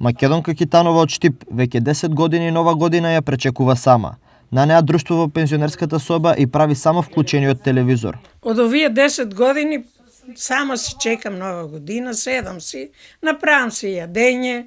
Македонка Китанова од Штип веќе 10 години нова година ја пречекува сама. На неа друштво во пензионерската соба и прави само вклучениот телевизор. Од овие 10 години само си чекам нова година, седам си, направам си јадење,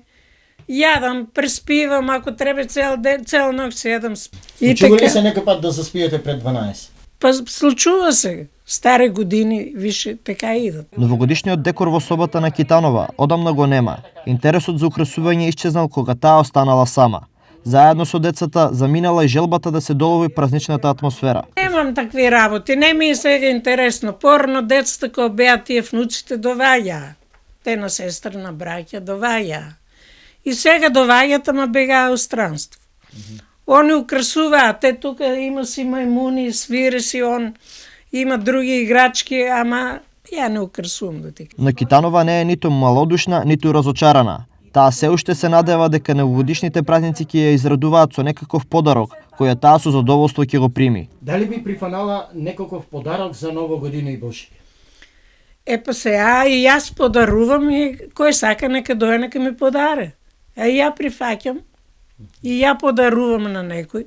јадам, преспивам, ако треба цел ден, цел ноќ седам. Случува ли се некој пат да заспиете пред 12? Па случува се. Стари години више така идат. Новогодишниот декор во собата на Китанова одамна го нема. Интересот за украсување исчезнал кога таа останала сама. Заедно со децата заминала и желбата да се долови празничната атмосфера. Немам такви работи, не ми е сега интересно. Порно децата кога беа тие внуците доваѓаа. Те на сестра, на браќа доваѓаа. И сега доваѓат, ама бегаа у странство. Они украсуваат, те тука има си мајмуни, свири си он, има други играчки, ама ја не украсувам до тека. Но Китанова не е ниту малодушна, ниту разочарана. Таа се уште се надева дека новогодишните празници ќе ја израдуваат со некаков подарок, која таа со задоволство ќе го прими. Дали би прифанала некаков подарок за Нова година и Бошиќа? Па сега и јас подарувам и кој сака нека дојде нека ми подаре. И ја прифаќам и ја подарувам на некој.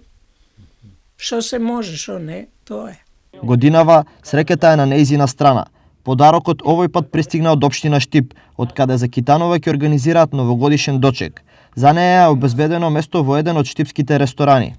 Што се може, што не, тоа е. Годинава среќата е на нејзина страна. Подарокот овој пат пристигна од општина Штип, од каде за Китанова ќе организираат новогодишен дочек. За неја е обезбедено место во еден од штипските ресторани.